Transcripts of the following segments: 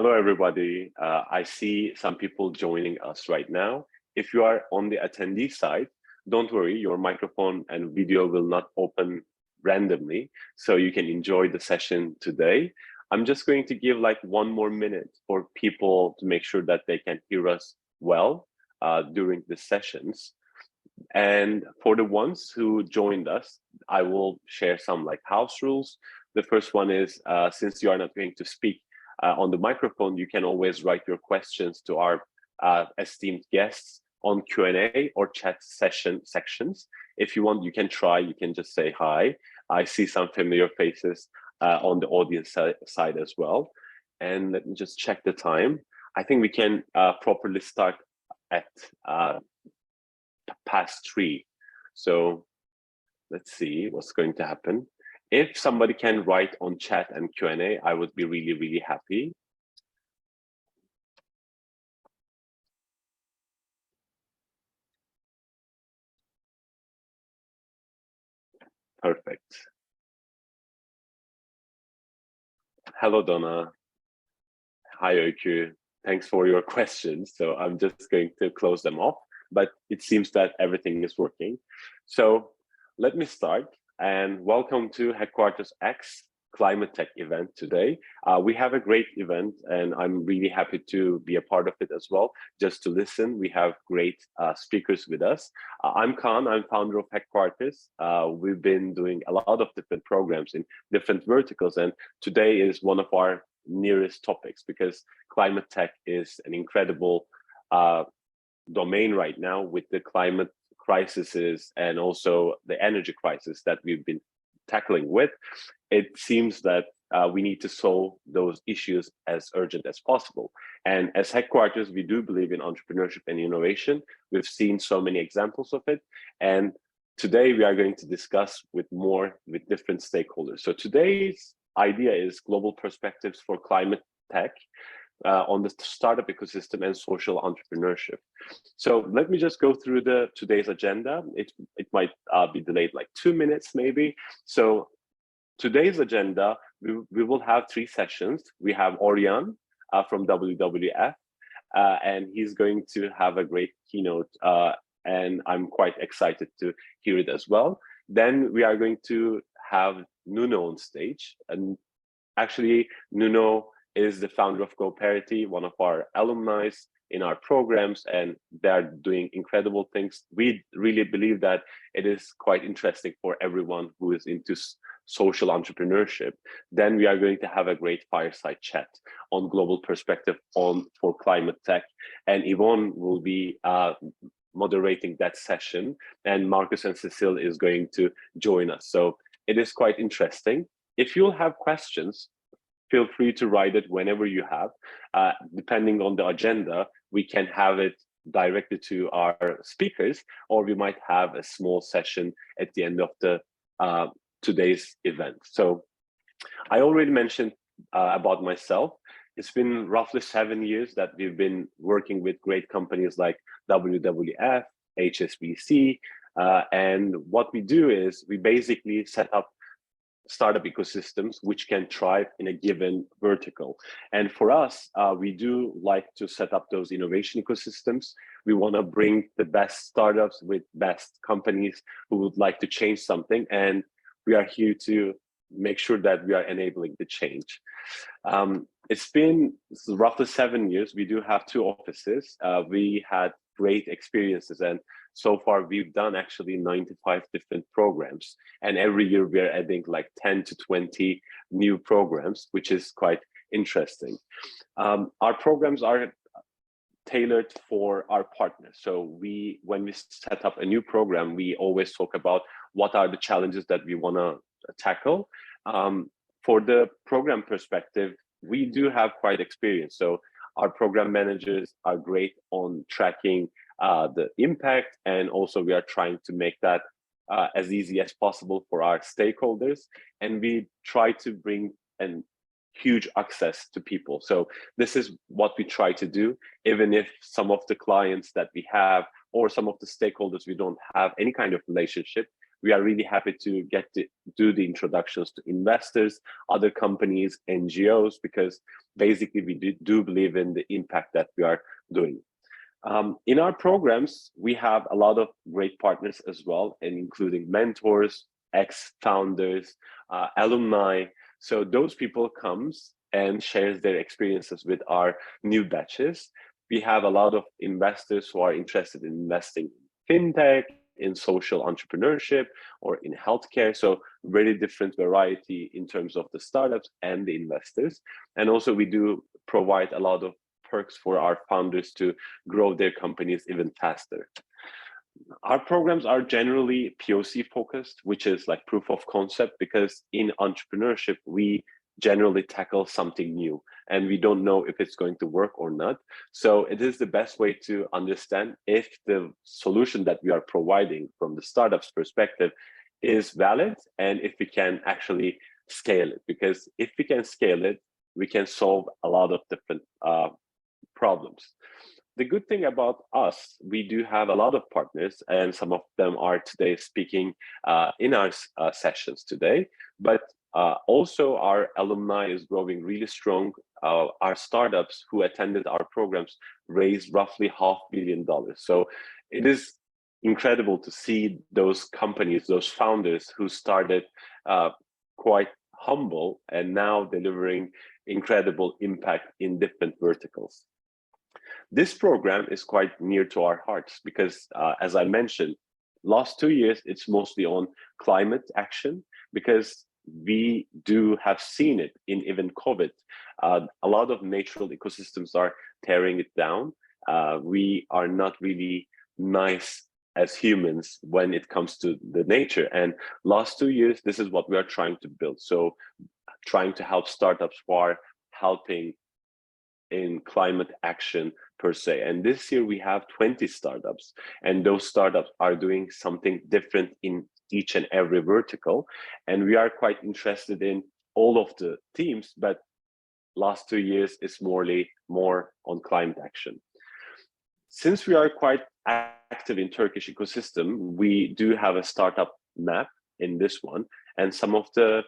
Hello, everybody. I see some people joining us right now. If you are on the attendee side, don't worry, your microphone and video will not open randomly, so you can enjoy the session today. I'm just going to give like 1 more minute for people to make sure that they can hear us well during the sessions. And for the ones who joined us, I will share some like house rules. The first one is, since you are not going to speak on the microphone, you can always write your questions to our esteemed guests on Q&A or chat sections. If you want, you can try, you can just say hi. I see some familiar faces on the audience side as well. And let me just check the time. I think we can properly start at past 3. So let's see what's going to happen. If somebody can write on chat and Q&A, I would be really, really happy. Perfect. Hello, Donna. Hi, Öykü. Thanks for your questions. So I'm just going to close them off, but it seems that everything is working. So let me start, and welcome to Hackquarters X Climate Tech event today. We have a great event, and I'm really happy to be a part of it as well, just to listen. We have great speakers with us. I'm Kaan, I'm founder of Hackquarters. We've been doing a lot of different programs in different verticals, and today is one of our nearest topics because climate tech is an incredible domain right now with the climate crises and also the energy crisis that we've been tackling with. It seems that we need to solve those issues as urgent as possible. And as Hackquarters, we do believe in entrepreneurship and innovation. We've seen so many examples of it. And today we are going to discuss with different stakeholders. So today's idea is global perspectives for climate tech on the startup ecosystem and social entrepreneurship. So let me just go through today's agenda. It might be delayed like 2 minutes maybe. So today's agenda, we will have 3 sessions. We have Orion from WWF, and he's going to have a great keynote, and I'm quite excited to hear it as well. Then we are going to have Nuno on stage, and actually Nuno is the founder of GoParity, one of our alumni in our programs, and they're doing incredible things. We really believe that it is quite interesting for everyone who is into social entrepreneurship. Then we are going to have a great fireside chat on global perspective for climate tech, and Yvonne will be moderating that session, and Marcus and Cecile is going to join us. So it is quite interesting. If you'll have questions, feel free to write it whenever you have. Depending on the agenda, we can have it directed to our speakers, or we might have a small session at the end of the today's event. So I already mentioned about myself. It's been roughly 7 years that we've been working with great companies like WWF, HSBC, and what we do is we basically set up startup ecosystems which can thrive in a given vertical. And for us, we do like to set up those innovation ecosystems. We want to bring the best startups with best companies who would like to change something, and we are here to make sure that we are enabling the change. It's been roughly 7 years. We do have 2 offices. We had great experiences, and so far we've done actually 95 different programs, and every year we are adding like 10 to 20 new programs, which is quite interesting. Our programs are tailored for our partners. So when we set up a new program, we always talk about what are the challenges that we want to tackle. For the program perspective, we do have quite experience. So our program managers are great on tracking the impact, and also we are trying to make that as easy as possible for our stakeholders, and we try to bring an huge access to people. So this is what we try to do, even if some of the clients that we have or some of the stakeholders we don't have any kind of relationship, we are really happy to get to do the introductions to investors, other companies, NGOs, because basically we do believe in the impact that we are doing. In our programs, we have a lot of great partners as well, and including mentors, ex-founders, alumni. So those people comes and shares their experiences with our new batches. We have a lot of investors who are interested in investing in fintech, in social entrepreneurship, or in healthcare. So very different variety in terms of the startups and the investors. And also we do provide a lot of perks for our founders to grow their companies even faster. Our programs are generally POC focused, which is like proof of concept, because in entrepreneurship, we generally tackle something new and we don't know if it's going to work or not. So it is the best way to understand if the solution that we are providing from the startup's perspective is valid and if we can actually scale it. Because if we can scale it, we can solve a lot of different problems. The good thing about us, we do have a lot of partners, and some of them are today speaking in our sessions today, but also our alumni is growing really strong. Our startups who attended our programs raised roughly $500 million. So it is incredible to see those companies, those founders who started quite humble and now delivering incredible impact in different verticals. This program is quite near to our hearts because, as I mentioned, last 2 years, it's mostly on climate action, because we do have seen it in even COVID. A lot of natural ecosystems are tearing it down. We are not really nice as humans when it comes to the nature. And last 2 years, this is what we are trying to build. So trying to help startups who are helping in climate action per se. And this year we have 20 startups, and those startups are doing something different in each and every vertical. And we are quite interested in all of the teams, but last 2 years is more on climate action. Since we are quite active in Turkish ecosystem, we do have a startup map in this one, and some of the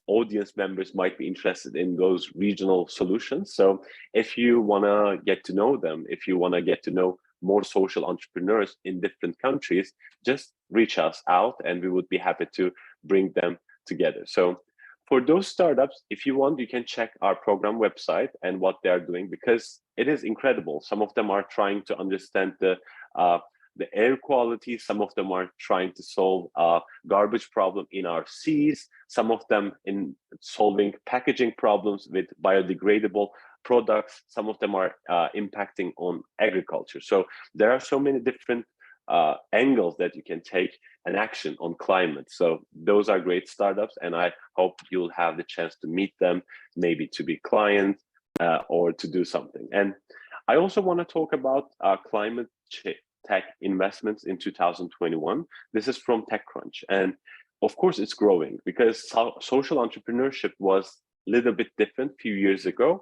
audience members might be interested in those regional solutions. So if you want to get to know them, if you want to get to know more social entrepreneurs in different countries, just reach us out and we would be happy to bring them together. So for those startups, if you want, you can check our program website and what they are doing, because it is incredible. Some of them are trying to understand the air quality. Some of them are trying to solve a garbage problem in our seas. Some of them in solving packaging problems with biodegradable products. Some of them are impacting on agriculture. So there are so many different angles that you can take an action on climate. So those are great startups, and I hope you'll have the chance to meet them, maybe to be clients or to do something. And I also want to talk about climate tech investments in 2021. This is from TechCrunch, and of course it's growing because social entrepreneurship was a little bit different a few years ago.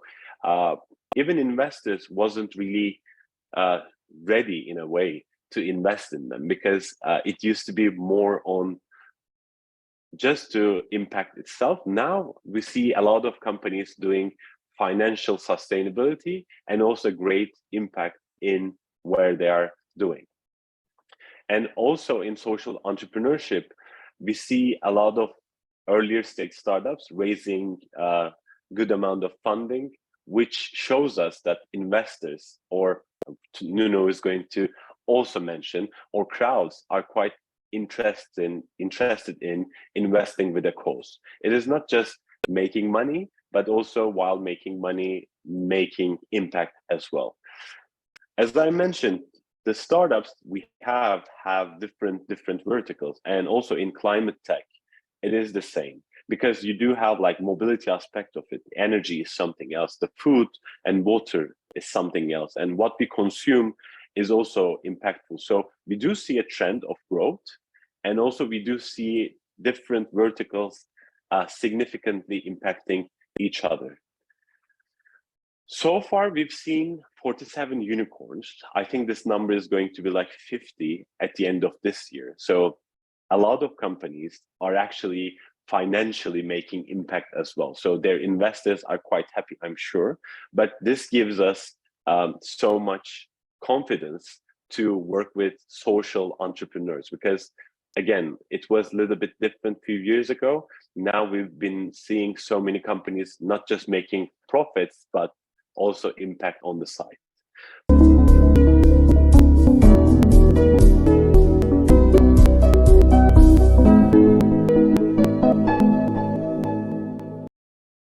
Even investors wasn't really ready in a way to invest in them, because it used to be more on just to impact itself. Now we see a lot of companies doing financial sustainability and also great impact in where they are doing. And also in social entrepreneurship, we see a lot of earlier stage startups raising a good amount of funding, which shows us that investors, or Nuno is going to also mention, or crowds are quite interested in investing with a cause. It is not just making money, but also while making money, making impact as well. As I mentioned, the startups we have different verticals, and also in climate tech, it is the same, because you do have like mobility aspect of it. Energy is something else. The food and water is something else. And what we consume is also impactful. So we do see a trend of growth, and also we do see different verticals significantly impacting each other. So far, we've seen 47 unicorns. I think this number is going to be like 50 at the end of this year. So a lot of companies are actually financially making impact as well. So their investors are quite happy, I'm sure. But this gives us so much confidence to work with social entrepreneurs, because again, it was a little bit different a few years ago. Now we've been seeing so many companies not just making profits, but also impact on the side.